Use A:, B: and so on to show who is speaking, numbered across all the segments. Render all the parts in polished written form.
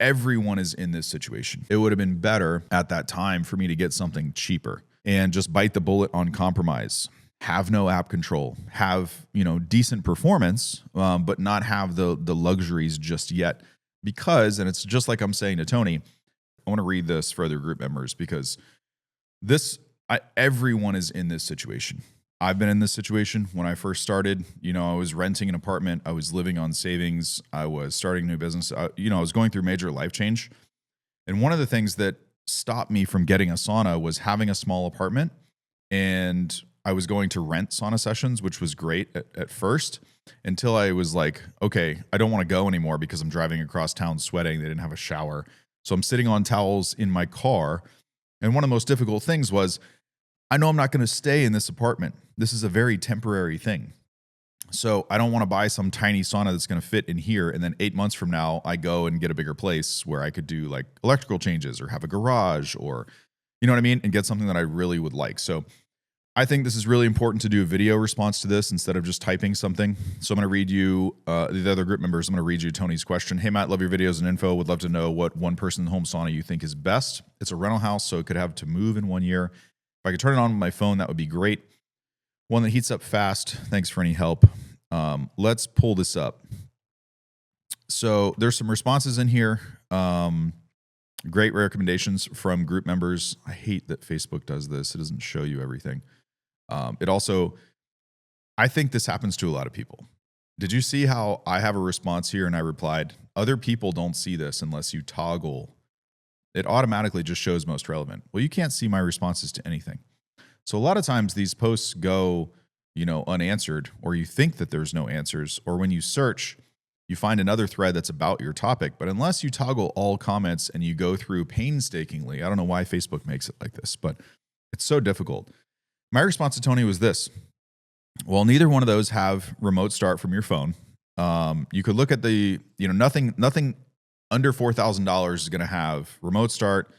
A: Everyone is in this situation. It would have been better at that time for me to get something cheaper and just bite the bullet on compromise. Have no app control, have, decent performance, but not have the luxuries just yet. Because, and it's just like I'm saying to Tony, I want to read this for other group members because everyone is in this situation. I've been in this situation when I first started. I was renting an apartment. I was living on savings. I was starting a new business. I was going through major life change. And one of the things that stopped me from getting a sauna was having a small apartment. And I was going to rent sauna sessions, which was great at first, until I was like, okay, I don't want to go anymore because I'm driving across town sweating. They didn't have a shower. So I'm sitting on towels in my car. And one of the most difficult things was, I know I'm not going to stay in this apartment. This is a very temporary thing. So I don't want to buy some tiny sauna that's going to fit in here. And then 8 months from now, I go and get a bigger place where I could do like electrical changes or have a garage or, you know what I mean? And get something that I really would like. So I think this is really important to do a video response to this instead of just typing something. So I'm going to read you, the other group members, I'm going to read you Tony's question. Hey, Matt, love your videos and info. Would love to know what one person home sauna you think is best. It's a rental house, so it could have to move in 1 year. If I could turn it on with my phone, that would be great. One that heats up fast. Thanks for any help. Let's pull this up. So there's some responses in here. Great recommendations from group members. I hate that Facebook does this. It doesn't show you everything. I think this happens to a lot of people. Did you see how I have a response here and I replied, other people don't see this unless you toggle. It automatically just shows most relevant. Well, you can't see my responses to anything. So a lot of times these posts go, unanswered, or you think that there's no answers, or when you search, you find another thread that's about your topic. But unless you toggle all comments and you go through painstakingly, I don't know why Facebook makes it like this, but it's so difficult. My response to Tony was this. Well, neither one of those have remote start from your phone. You could look at the, nothing under $4,000 is going to have remote start,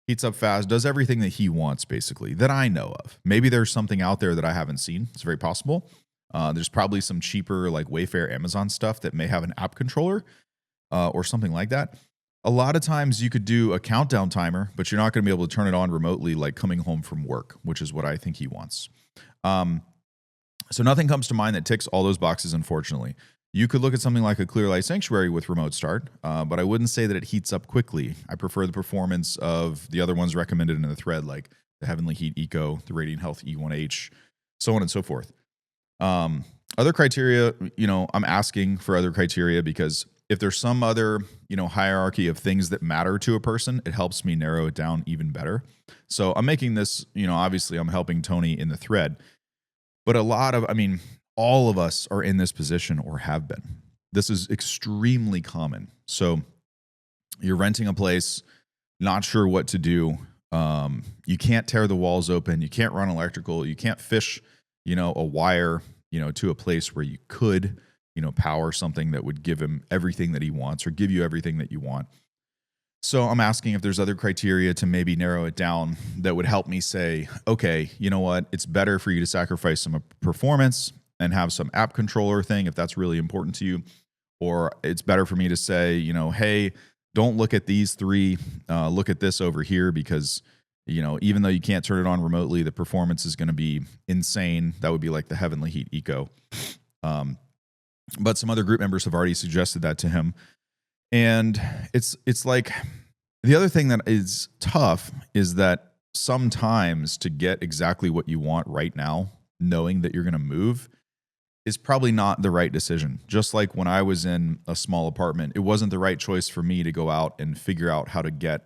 A: heats up fast, does everything that he wants, basically, that I know of. Maybe there's something out there that I haven't seen. It's very possible. There's probably some cheaper like Wayfair, Amazon stuff that may have an app controller or something like that. A lot of times you could do a countdown timer, but you're not going to be able to turn it on remotely like coming home from work, which is what I think he wants. So nothing comes to mind that ticks all those boxes, unfortunately. You could look at something like a Clear Light Sanctuary with remote start, but I wouldn't say that it heats up quickly. I prefer the performance of the other ones recommended in the thread, like the Heavenly Heat Eco, the Radiant Health E1H, so on and so forth. Other criteria, I'm asking for other criteria because if there's some other, hierarchy of things that matter to a person, it helps me narrow it down even better. So I'm making this, obviously I'm helping Tony in the thread, but all of us are in this position or have been. This is extremely common. So you're renting a place, not sure what to do. You can't tear the walls open. You can't run electrical. You can't fish, a wire, to a place where you could, power something that would give him everything that he wants or give you everything that you want. So I'm asking if there's other criteria to maybe narrow it down that would help me say, okay, you know what? It's better for you to sacrifice some performance and have some app controller thing if that's really important to you. Or it's better for me to say, hey, don't look at these three, look at this over here because, even though you can't turn it on remotely, the performance is going to be insane. That would be like the Heavenly Heat Eco. But some other group members have already suggested that to him. And it's like the other thing that is tough is that sometimes to get exactly what you want right now, knowing that you're going to move, is probably not the right decision. Just like when I was in a small apartment, it wasn't the right choice for me to go out and figure out how to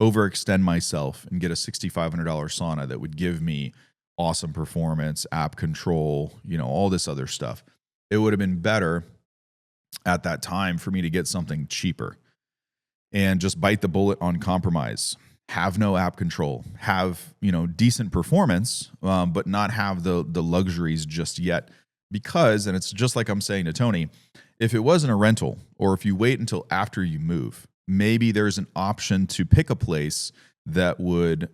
A: overextend myself and get a $6,500 sauna that would give me awesome performance, app control, all this other stuff. It would have been better at that time for me to get something cheaper and just bite the bullet on compromise. Have no app control, have, decent performance, but not have the luxuries just yet. Because, and it's just like I'm saying to Tony, if it wasn't a rental or if you wait until after you move, maybe there's an option to pick a place that would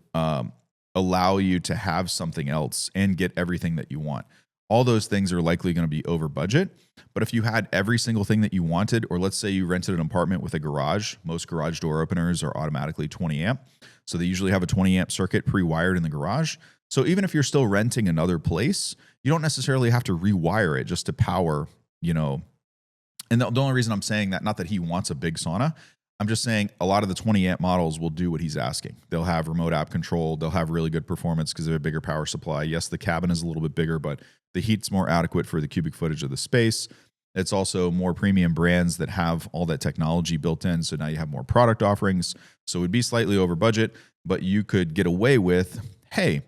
A: allow you to have something else and get everything that you want. all those things are likely going to be over budget. But if you had every single thing that you wanted, or let's say you rented an apartment with a garage, most garage door openers are automatically 20 amp. So they usually have a 20 amp circuit pre-wired in the garage. So even if you're still renting another place, you don't necessarily have to rewire it just to power, and the only reason I'm saying that, not that he wants a big sauna, I'm just saying a lot of the 20 amp models will do what he's asking. They'll have remote app control. They'll have really good performance because they have a bigger power supply. Yes, the cabin is a little bit bigger, but the heat's more adequate for the cubic footage of the space. It's also more premium brands that have all that technology built in. So now you have more product offerings. So it would be slightly over budget, but you could get away with, hey,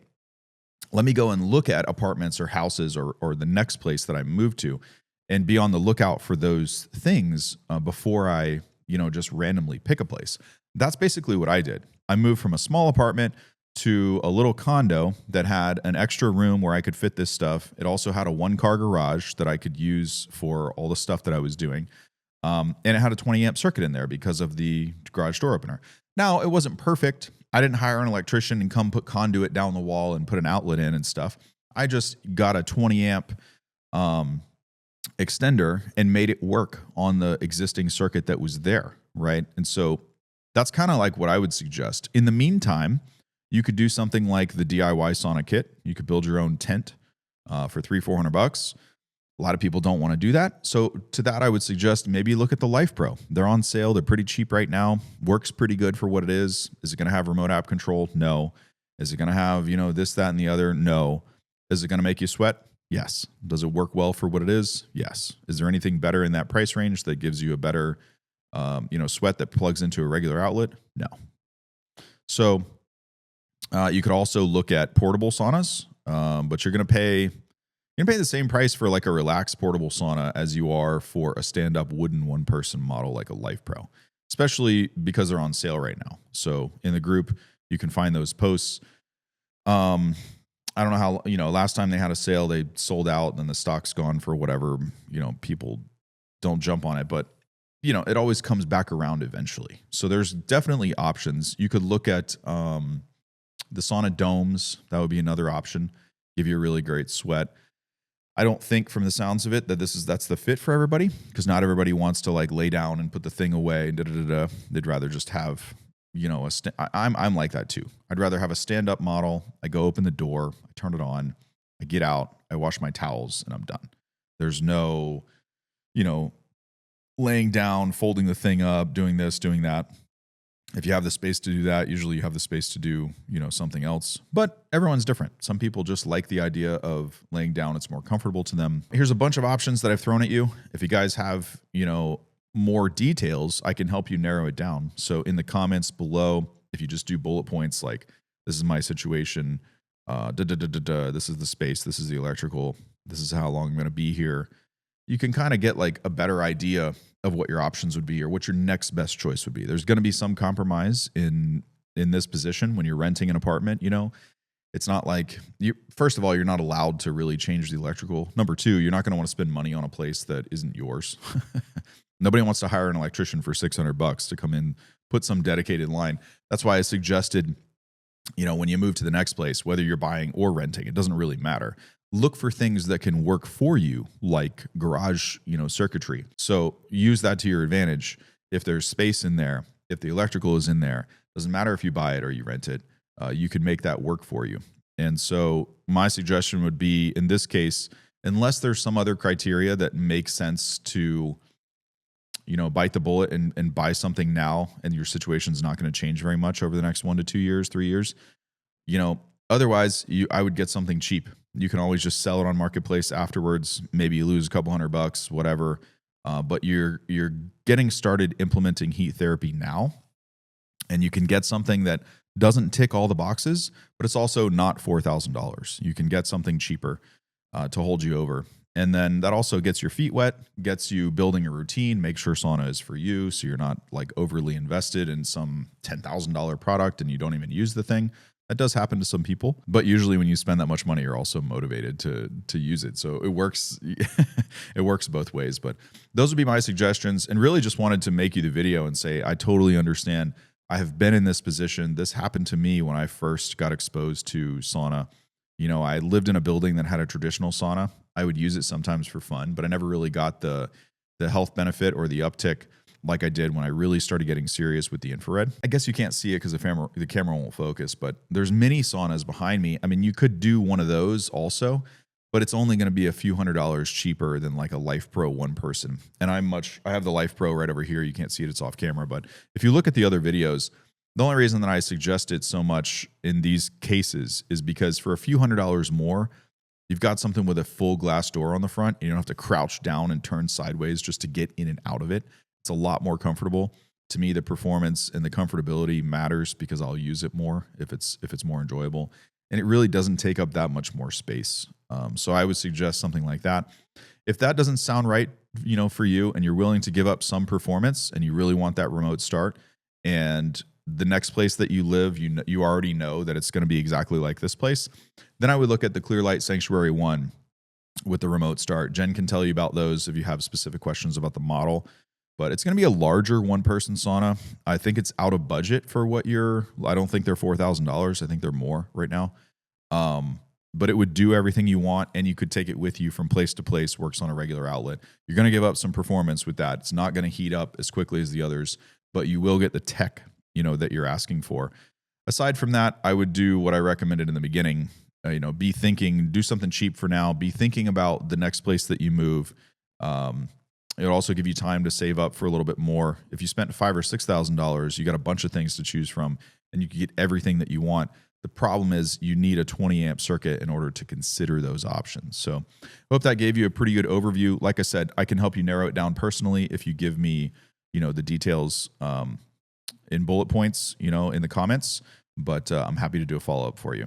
A: let me go and look at apartments or houses or the next place that I move to and be on the lookout for those things before I, just randomly pick a place. That's basically what I did. I moved from a small apartment to a little condo that had an extra room where I could fit this stuff. It also had a 1-car garage that I could use for all the stuff that I was doing. And it had a 20 amp circuit in there because of the garage door opener. Now, it wasn't perfect. I didn't hire an electrician and come put conduit down the wall and put an outlet in and stuff. I just got a 20 amp extender and made it work on the existing circuit that was there, right? And so that's kind of like what I would suggest. In the meantime, you could do something like the DIY sauna kit. You could build your own tent for $300-400. A lot of people don't want to do that. So to that, I would suggest maybe look at the LifePro. They're on sale. They're pretty cheap right now. Works pretty good for what it is. Is it going to have remote app control? No. Is it going to have, this, that, and the other? No. Is it going to make you sweat? Yes. Does it work well for what it is? Yes. Is there anything better in that price range that gives you a better, sweat that plugs into a regular outlet? No. So you could also look at portable saunas, but you're going to pay the same price for like a relaxed portable sauna as you are for a stand-up wooden one-person model like a LifePro, especially because they're on sale right now. So in the group, you can find those posts. I don't know how, last time they had a sale, they sold out and then the stock's gone for whatever, people don't jump on it, but it always comes back around eventually. So there's definitely options. You could look at the sauna domes. That would be another option. Give you a really great sweat. I don't think from the sounds of it that that's the fit for everybody, because not everybody wants to like lay down and put the thing away. They'd rather just have, I'm like that too. I'd rather have a stand-up model. I go open the door, I turn it on, I get out, I wash my towels, and I'm done. There's no, laying down, folding the thing up, doing this, doing that. If you have the space to do that, usually you have the space to do, something else. But everyone's different. Some people just like the idea of laying down. It's more comfortable to them. Here's a bunch of options that I've thrown at you. If you guys have, more details, I can help you narrow it down. So in the comments below, if you just do bullet points like, this is my situation, this is the space, this is the electrical, this is how long I'm going to be here, you can kind of get like a better idea of what your options would be or what your next best choice would be. There's going to be some compromise in this position when you're renting an apartment. It's not like first of all, you're not allowed to really change the electrical. Number two, you're not going to want to spend money on a place that isn't yours. Nobody wants to hire an electrician for $600 to come in, put some dedicated line. That's why I suggested, when you move to the next place, whether you're buying or renting, it doesn't really matter. Look for things that can work for you, like garage, circuitry. So use that to your advantage. If there's space in there, if the electrical is in there, doesn't matter if you buy it or you rent it, you can make that work for you. And so my suggestion would be, in this case, unless there's some other criteria that makes sense to, bite the bullet and buy something now, and your situation's not going to change very much over the next 1 to 2 years, 3 years, otherwise I would get something cheap. You can always just sell it on Marketplace afterwards. Maybe you lose a couple $100, whatever. But you're getting started implementing heat therapy now, and you can get something that doesn't tick all the boxes, but it's also not $4,000. You can get something cheaper to hold you over. And then that also gets your feet wet, gets you building a routine, make sure sauna is for you, so you're not like overly invested in some $10,000 product and you don't even use the thing. That does happen to some people, but usually when you spend that much money, you're also motivated to use it. So it works. It works both ways. But those would be my suggestions, and really just wanted to make you the video and say, I totally understand. I have been in this position. This happened to me when I first got exposed to sauna. I lived in a building that had a traditional sauna, I would use it sometimes for fun, but I never really got the health benefit or the uptick like I did when I really started getting serious with the infrared. I guess you can't see it because the camera won't focus, but there's mini saunas behind me. I mean, you could do one of those also, but it's only going to be a few $100s cheaper than like a LifePro one person. And I have the LifePro right over here. You can't see it, it's off camera. But if you look at the other videos, the only reason that I suggest it so much in these cases is because for a few $100s more, you've got something with a full glass door on the front. And you don't have to crouch down and turn sideways just to get in and out of it. It's a lot more comfortable. To me, the performance and the comfortability matters because I'll use it more if it's more enjoyable. And it really doesn't take up that much more space. So I would suggest something like that. If that doesn't sound right, for you, and you're willing to give up some performance and you really want that remote start, and the next place that you live, you already know that it's going to be exactly like this place, then I would look at the Clearlight Sanctuary 1 with the remote start. Jen can tell you about those if you have specific questions about the model. But it's going to be a larger one-person sauna. I think it's out of budget for what I don't think they're $4,000. I think they're more right now. But it would do everything you want, and you could take it with you from place to place, works on a regular outlet. You're going to give up some performance with that. It's not going to heat up as quickly as the others, but you will get the tech, that you're asking for. Aside from that, I would do what I recommended in the beginning. Do something cheap for now. Be thinking about the next place that you move. It'll also give you time to save up for a little bit more. If you spent $5,000 or $6,000, you got a bunch of things to choose from, and you can get everything that you want. The problem is you need a 20 amp circuit in order to consider those options. So I hope that gave you a pretty good overview. Like I said, I can help you narrow it down personally if you give me, the details in bullet points, in the comments. But I'm happy to do a follow-up for you.